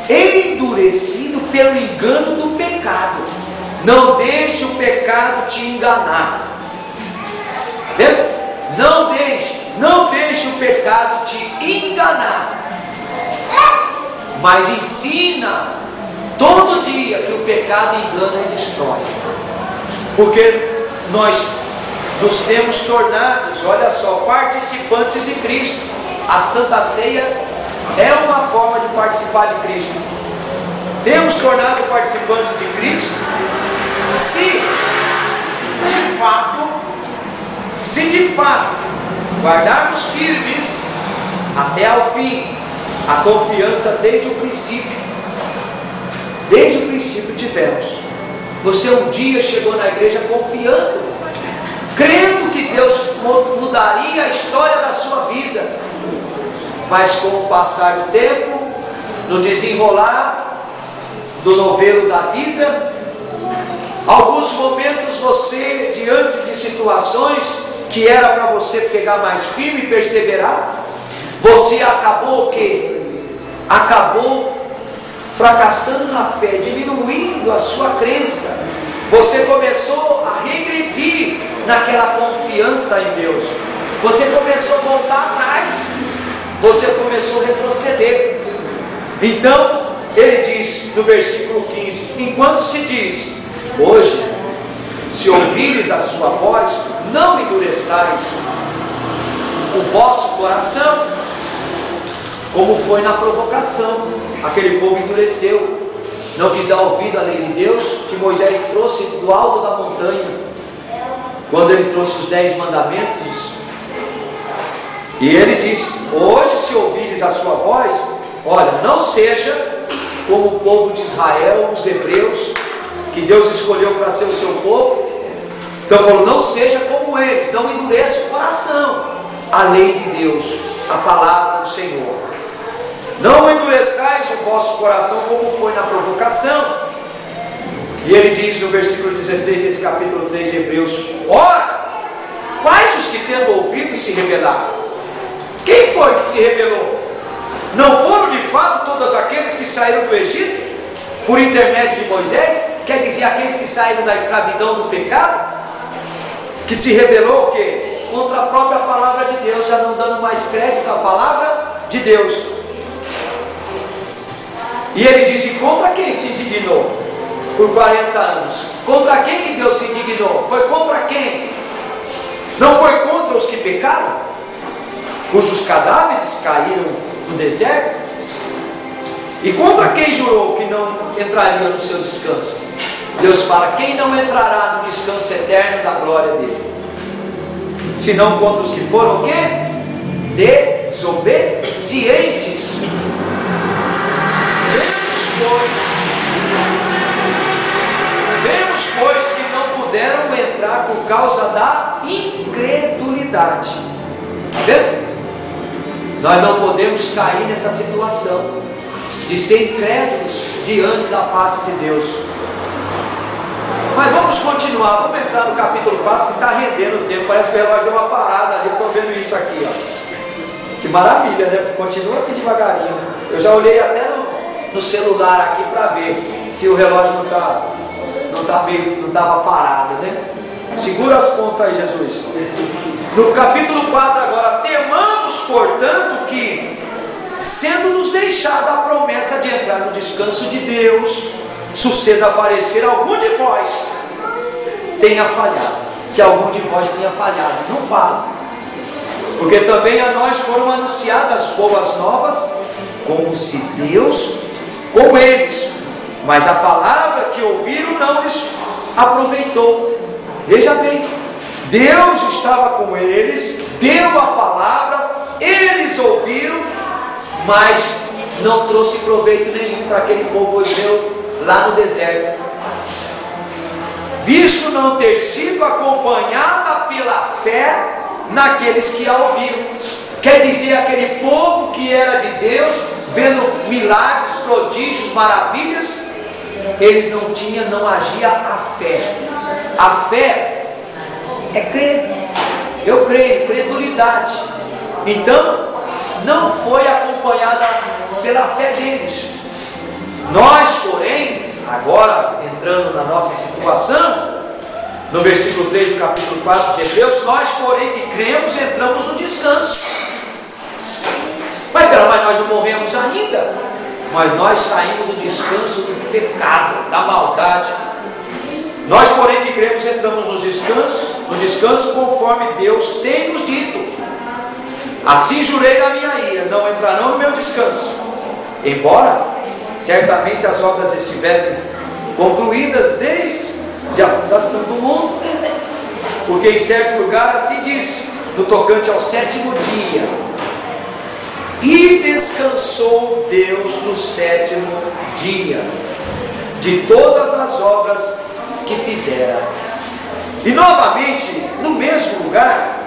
endurecido pelo engano do pecado. Não deixe o pecado te enganar. Tá vendo? Não deixe o pecado te enganar. Mas ensina todo dia que o pecado engana e destrói. Porque nós nos temos tornados, olha só, participantes de Cristo. A Santa Ceia é uma forma de participar de Cristo. Temos tornado participantes de Cristo se de fato guardarmos firmes até ao fim a confiança desde o princípio. Desde o princípio tivemos. Você um dia chegou na igreja confiando, crendo que Deus mudaria a história da sua vida. Mas com o passar do tempo, no desenrolar do novelo da vida, alguns momentos você, diante de situações que era para você pegar mais firme e perseverar, você acabou o quê? Acabou fracassando na fé, diminuindo a sua crença. Você começou a regredir naquela confiança em Deus. Você começou a voltar atrás. Você começou a retroceder. Então, ele diz no versículo 15: enquanto se diz, hoje, se ouvires a sua voz, não endureçais o vosso coração, como foi na provocação. Aquele povo endureceu, não quis dar ouvido à lei de Deus, que Moisés trouxe do alto da montanha, quando ele trouxe os 10 mandamentos. E ele disse: hoje, se ouvires a sua voz, olha, não seja como o povo de Israel, os hebreus, que Deus escolheu para ser o seu povo. Então falou: não seja como eles, não endureça o coração, a lei de Deus, a palavra do Senhor. Não endureçais o vosso coração como foi na provocação. E ele diz no versículo 16 desse capítulo 3 de Hebreus: ora, quais os que tendo ouvido se rebelaram? Quem foi que se rebelou? Não foram de fato todos aqueles que saíram do Egito por intermédio de Moisés? Quer dizer, aqueles que saíram da escravidão do pecado? Que se rebelou o quê? Contra a própria palavra de Deus, já não dando mais crédito à palavra de Deus. E ele disse: contra quem se indignou por 40 anos? Contra quem que Deus se indignou? Foi contra quem? Não foi contra os que pecaram, cujos cadáveres caíram no deserto? E contra quem jurou que não entraria no seu descanso? Deus fala: quem não entrará no descanso eterno da glória dele? Senão contra os que foram o quê? Desobedientes. Vemos, pois, que não puderam entrar por causa da incredulidade. Está vendo? Nós não podemos cair nessa situação de ser incrédulos diante da face de Deus. Mas vamos continuar, vamos entrar no capítulo 4, que está rendendo o tempo. Parece que o relógio deu uma parada ali, eu estou vendo isso aqui, ó. Que maravilha, né? Continua assim devagarinho. Eu já olhei até no celular aqui para ver se o relógio não estava parado, né? Segura as pontas aí, Jesus. No capítulo 4 agora: temamos, portanto, que, sendo-nos deixada a promessa de entrar no descanso de Deus, suceda aparecer algum de vós tenha falhado. Que algum de vós tenha falhado. Não fala. Porque também a nós foram anunciadas boas novas, como se Deus com eles, mas a palavra que ouviram não lhes aproveitou. Veja bem, Deus estava com eles, deu a palavra, eles ouviram, mas não trouxe proveito nenhum para aquele povo hebreu lá no deserto, visto não ter sido acompanhada pela fé naqueles que a ouviram. Quer dizer, aquele povo que era de Deus, vendo milagres, prodígios, maravilhas, eles não tinham, não agia a fé. A fé é crer. Eu creio, credulidade. Então, não foi acompanhada pela fé deles. Nós, porém, agora entrando na nossa situação, no versículo 3 do capítulo 4 de Hebreus, nós, porém, que cremos, entramos no descanso. Mas nós não morremos ainda. Mas nós saímos do descanso do pecado, da maldade. Nós, porém, que cremos, entramos no descanso conforme Deus tem nos dito. Assim jurei na minha ira, não entrarão no meu descanso. Embora certamente as obras estivessem concluídas desde a fundação do mundo. Porque em certo lugar assim diz, no tocante ao 7º dia: e descansou Deus no 7º dia de todas as obras que fizera. E novamente, no mesmo lugar,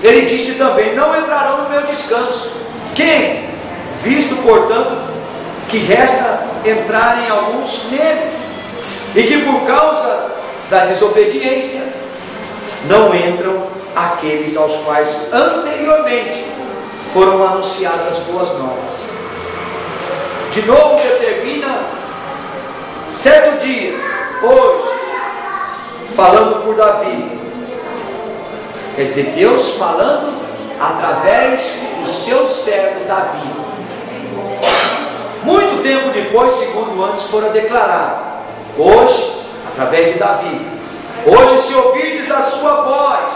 ele disse também: não entrarão no meu descanso. Quem? Visto, portanto, que resta entrarem alguns nele, e que por causa da desobediência não entram aqueles aos quais anteriormente foram anunciadas boas novas. De novo determina certo dia, hoje, falando por Davi. Quer dizer, Deus falando através do seu servo Davi. Muito tempo depois, segundo antes fora declarado, hoje, através de Davi: hoje, se ouvirdes a sua voz,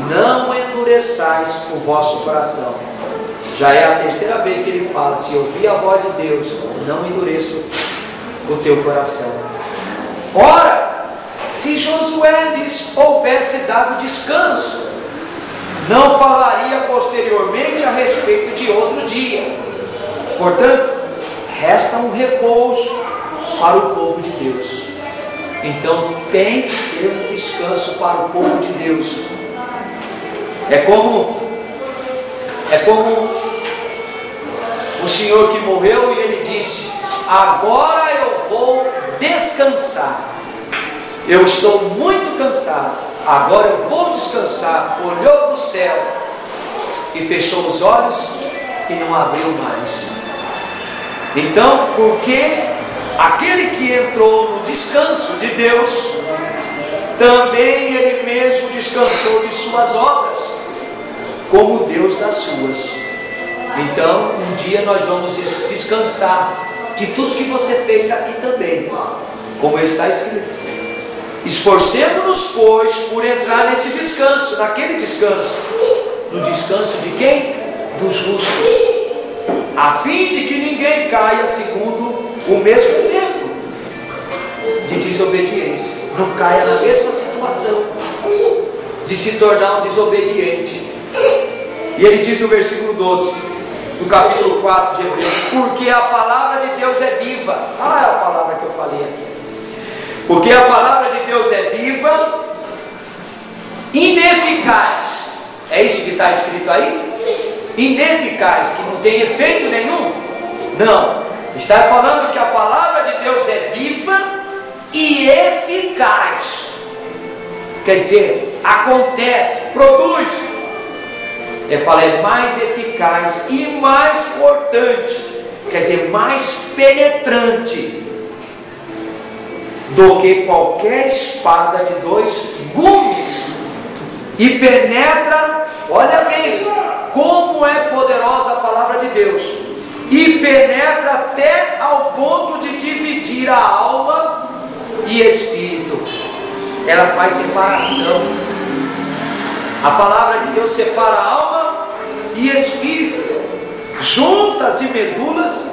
não endureçais o vosso coração. Já é a 3ª vez que ele fala: se ouvir a voz de Deus, não endureça o teu coração. Ora, se Josué lhes houvesse dado descanso, não falaria posteriormente a respeito de outro dia. Portanto, resta um repouso para o povo de Deus. Então tem que ter um descanso para o povo de Deus. É como o Senhor que morreu e ele disse: agora eu vou descansar. Eu estou muito cansado, agora eu vou descansar. Olhou para o céu e fechou os olhos e não abriu mais. Então, porque aquele que entrou no descanso de Deus, também ele mesmo descansou de suas obras, como Deus das suas. Então, um dia nós vamos descansar de tudo que você fez aqui também, como está escrito: esforcemos-nos, pois, por entrar nesse descanso, naquele descanso. No descanso de quem? Dos justos, a fim de que ninguém caia segundo o mesmo exemplo de desobediência. Não caia na mesma situação de se tornar um desobediente. E ele diz no versículo 12 do capítulo 4 de Hebreus: porque a palavra de Deus é viva. É a palavra que eu falei aqui. Porque a palavra de Deus é viva, ineficaz. É isso que está escrito aí? Ineficaz, que não tem efeito nenhum? Não. Está falando que a palavra de Deus é viva e eficaz. Quer dizer, acontece, produz. É mais eficaz e mais cortante. Quer dizer, mais penetrante do que qualquer espada de 2 gumes, e penetra, olha bem como é poderosa a palavra de Deus, e penetra até ao ponto de dividir a alma e espírito. Ela faz separação. A palavra de Deus separa a alma e espírito, juntas e medulas,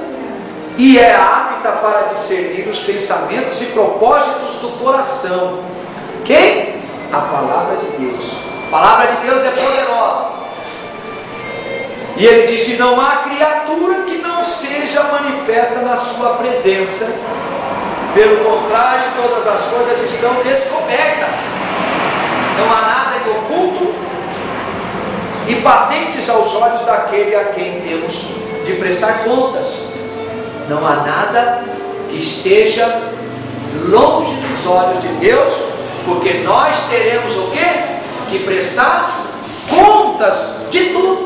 e é apta para discernir os pensamentos e propósitos do coração. Quem? A palavra de Deus. A palavra de Deus é poderosa. E ele diz: e não há criatura que não seja manifesta na sua presença. Pelo contrário, todas as coisas estão descobertas. Não há nada em oculto e patentes aos olhos daquele a quem temos de prestar contas. Não há nada que esteja longe dos olhos de Deus, porque nós teremos o quê? Que prestar contas de tudo.